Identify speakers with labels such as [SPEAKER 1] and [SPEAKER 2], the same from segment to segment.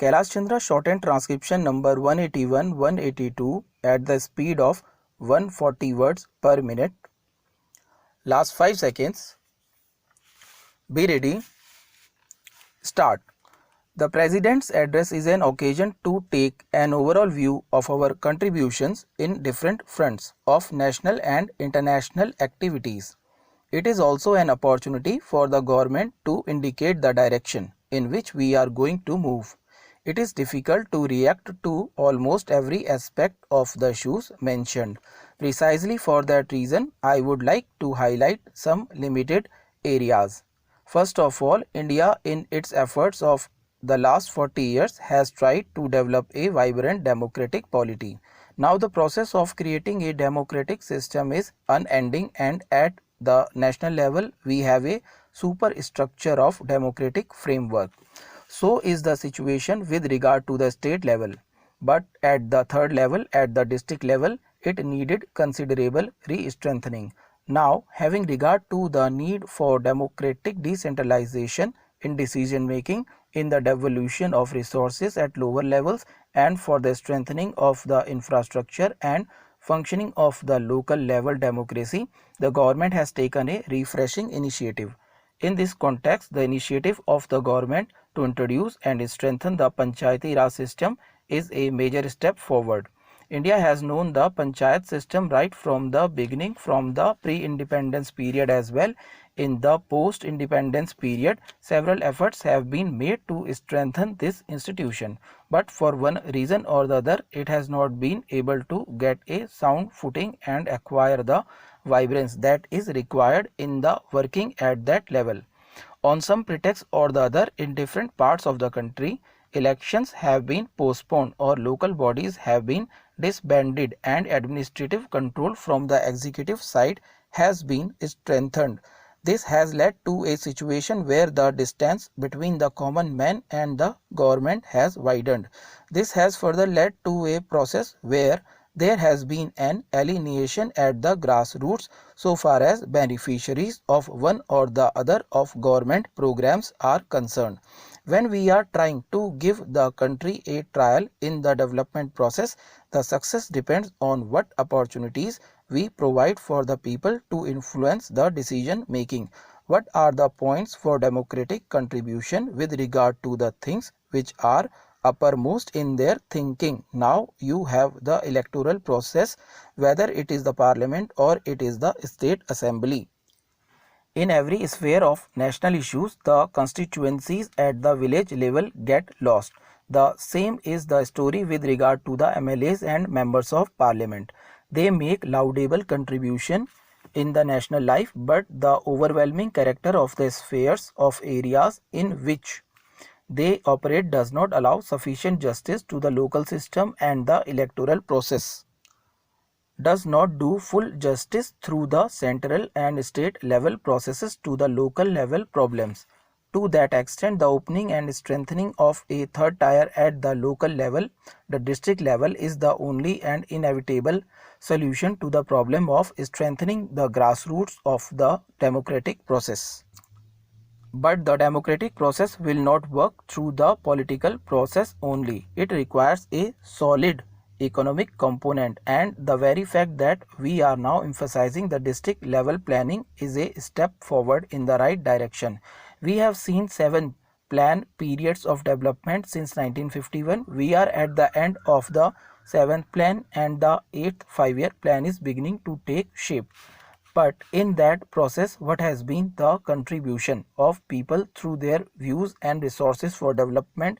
[SPEAKER 1] Kailash Chandra shortened transcription number 181-182 at the speed of 140 words per minute. Last 5 seconds. Be ready. Start. The President's address is an occasion to take an overall view of our contributions in different fronts of national and international activities. It is also an opportunity for the government to indicate the direction in which we are going to move. It is difficult to react to almost every aspect of the issues mentioned. Precisely for that reason, I would like to highlight some limited areas. First of all, India in its efforts of the last 40 years has tried to develop a vibrant democratic polity. Now the process of creating a democratic system is unending, and at the national level we have a superstructure of democratic framework. So is the situation with regard to the state level. But at the third level, at the district level, it needed considerable re-strengthening. Now, having regard to the need for democratic decentralization in decision making, in the devolution of resources at lower levels, and for the strengthening of the infrastructure and functioning of the local level democracy, the government has taken a refreshing initiative. In this context, the initiative of the government to introduce and strengthen the Panchayati Raj system is a major step forward. India has known the Panchayat system right from the beginning, from the pre-independence period as well. In the post-independence period, several efforts have been made to strengthen this institution, but for one reason or the other, it has not been able to get a sound footing and acquire the vibrance that is required in the working at that level. On some pretext or the other, in different parts of the country, elections have been postponed or local bodies have been disbanded, and administrative control from the executive side has been strengthened. This has led to a situation where the distance between the common man and the government has widened. This has further led to a process where there has been an alienation at the grassroots so far as beneficiaries of one or the other of government programs are concerned. When we are trying to give the country a trial in the development process, the success depends on what opportunities we provide for the people to influence the decision making. What are the points for democratic contribution with regard to the things which are uppermost in their thinking? Now you have the electoral process, whether it is the parliament or it is the state assembly. In every sphere of national issues, the constituencies at the village level get lost. The same is the story with regard to the MLAs and members of parliament. They make laudable contribution in the national life, but the overwhelming character of the spheres of areas in which they operate does not allow sufficient justice to the local system, and the electoral process does not do full justice through the central and state level processes to the local level problems. To that extent, the opening and strengthening of a third tier at the local level, the district level, is the only and inevitable solution to the problem of strengthening the grassroots of the democratic process. But the democratic process will not work through the political process only. It requires a solid economic component, and the very fact that we are now emphasizing the district level planning is a step forward in the right direction. We have seen 7 plan periods of development since 1951. We are at the end of the 7th plan, and the 8th 5-year plan is beginning to take shape. But in that process, what has been the contribution of people through their views and resources for development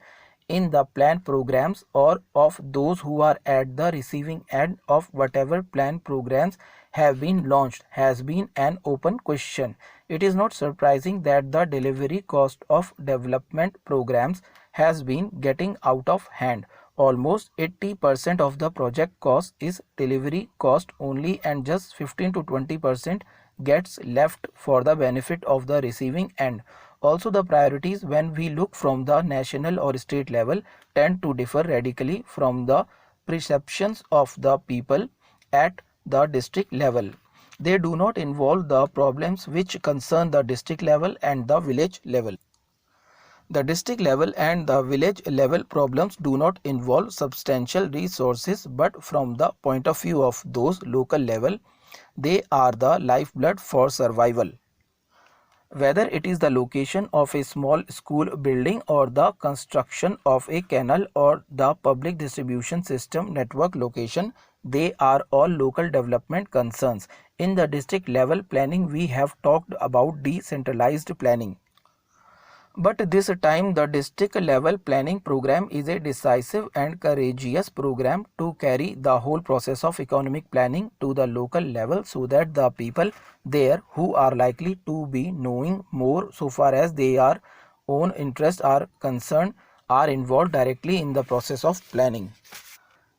[SPEAKER 1] in the plan programs, or of those who are at the receiving end of whatever plan programs have been launched, has been an open question. It is not surprising that the delivery cost of development programs has been getting out of hand. Almost 80% of the project cost is delivery cost only, and just 15 to 20% gets left for the benefit of the receiving end. Also, the priorities when we look from the national or state level tend to differ radically from the perceptions of the people at the district level. They do not involve the problems which concern the district level and the village level. The district level and the village level problems do not involve substantial resources, but from the point of view of those local level, they are the lifeblood for survival. Whether it is the location of a small school building or the construction of a canal or the public distribution system network location, they are all local development concerns. In the district level planning, we have talked about decentralized planning. But this time the district level planning program is a decisive and courageous program to carry the whole process of economic planning to the local level, so that the people there who are likely to be knowing more so far as their own interests are concerned are involved directly in the process of planning.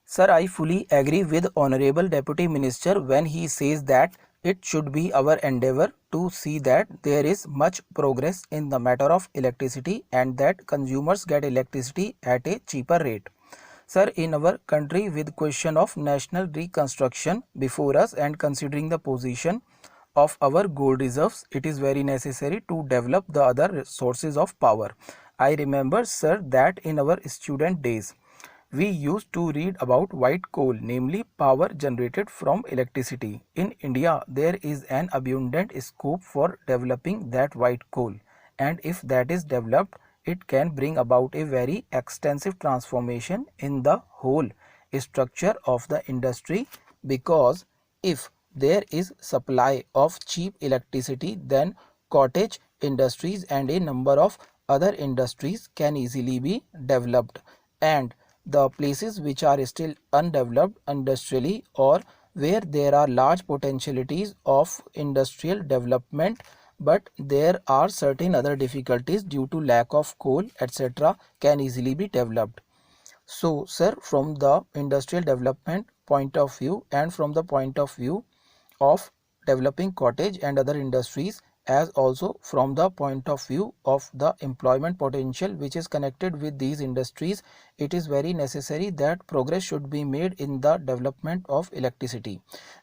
[SPEAKER 1] Sir, I fully agree with Honorable Deputy Minister when he says that it should be our endeavor to see that there is much progress in the matter of electricity and that consumers get electricity at a cheaper rate. Sir, in our country with question of national reconstruction before us and considering the position of our gold reserves, it is very necessary to develop the other sources of power. I remember, sir, that in our student days, we used to read about white coal, namely power generated from electricity. In India, there is an abundant scope for developing that white coal, and if that is developed, it can bring about a very extensive transformation in the whole structure of the industry, because if there is supply of cheap electricity, then cottage industries and a number of other industries can easily be developed, and the places which are still undeveloped industrially or where there are large potentialities of industrial development, but there are certain other difficulties due to lack of coal, etc., can easily be developed. So, sir, from the industrial development point of view and from the point of view of developing cottage and other industries, as also from the point of view of the employment potential which is connected with these industries, it is very necessary that progress should be made in the development of electricity.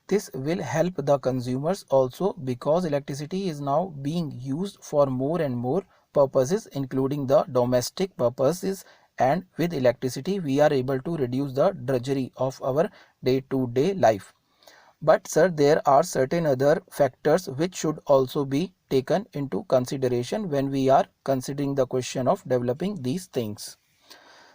[SPEAKER 1] This will help the consumers also, because electricity is now being used for more and more purposes, including the domestic purposes, and with electricity we are able to reduce the drudgery of our day-to-day life. But sir, there are certain other factors which should also be taken into consideration when we are considering the question of developing these things.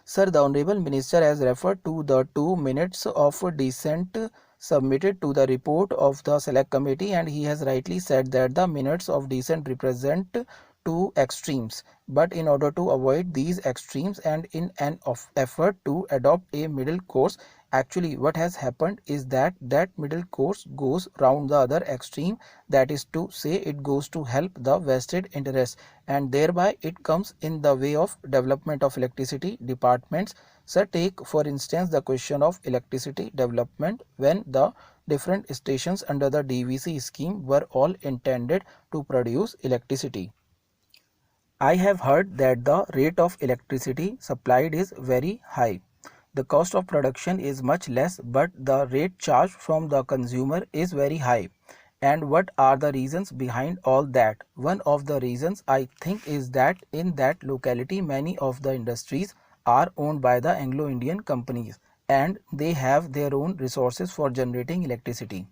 [SPEAKER 1] Sir, the Honorable Minister has referred to the 2 minutes of dissent submitted to the report of the Select Committee, and he has rightly said that the minutes of dissent represent two extremes. But in order to avoid these extremes and in an effort to adopt a middle course, actually what has happened is that that middle course goes round the other extreme, that is to say it goes to help the vested interests, and thereby it comes in the way of development of electricity departments. So take for instance the question of electricity development, when the different stations under the DVC scheme were all intended to produce electricity. I have heard that the rate of electricity supplied is very high. The cost of production is much less, but the rate charged from the consumer is very high. And what are the reasons behind all that? One of the reasons I think is that in that locality many of the industries are owned by the Anglo-Indian companies, and they have their own resources for generating electricity.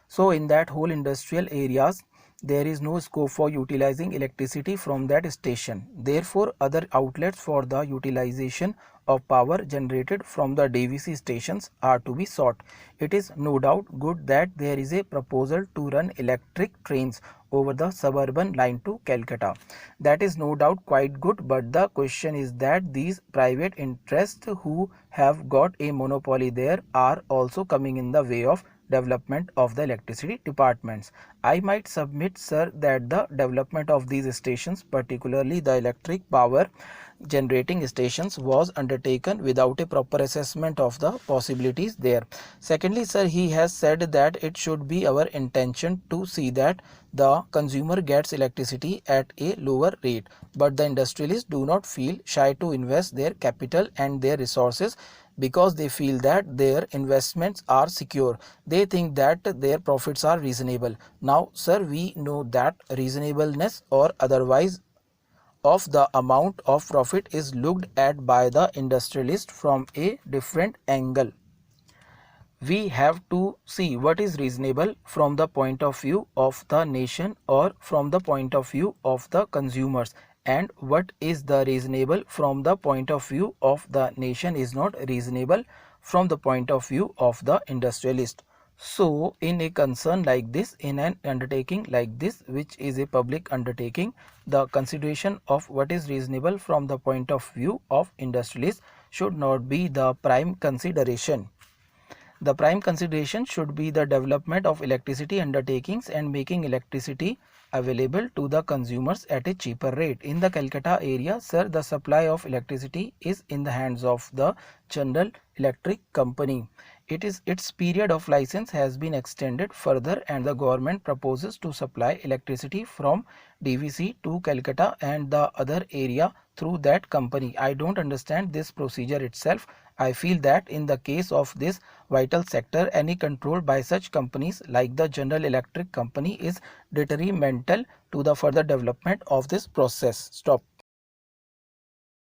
[SPEAKER 1] So in that whole industrial areas, there is no scope for utilizing electricity from that station. Therefore, other outlets for the utilization of power generated from the DVC stations are to be sought. It is no doubt good that there is a proposal to run electric trains over the suburban line to Calcutta. That is no doubt quite good, but the question is that these private interests who have got a monopoly there are also coming in the way of development of the electricity departments. I might submit, sir, that the development of these stations, particularly the electric power generating stations, was undertaken without a proper assessment of the possibilities there. Secondly, sir, he has said that it should be our intention to see that the consumer gets electricity at a lower rate, but the industrialists do not feel shy to invest their capital and their resources, because they feel that their investments are secure. They think that their profits are reasonable. Now, sir, we know that reasonableness or otherwise of the amount of profit is looked at by the industrialist from a different angle. We have to see what is reasonable from the point of view of the nation or from the point of view of the consumers, and what is the reasonable from the point of view of the nation is not reasonable from the point of view of the industrialist. So in a concern like this, in an undertaking like this, which is a public undertaking, the consideration of what is reasonable from the point of view of industrialists should not be the prime consideration. The prime consideration should be the development of electricity undertakings and making electricity available to the consumers at a cheaper rate. In the Calcutta area, sir, the supply of electricity is in the hands of the General Electric Company. Its period of license has been extended further, and the government proposes to supply electricity from DVC to Calcutta and the other area through that company. I don't understand this procedure itself. I feel that in the case of this vital sector, any control by such companies like the General Electric Company is detrimental to the further development of this process. Stop.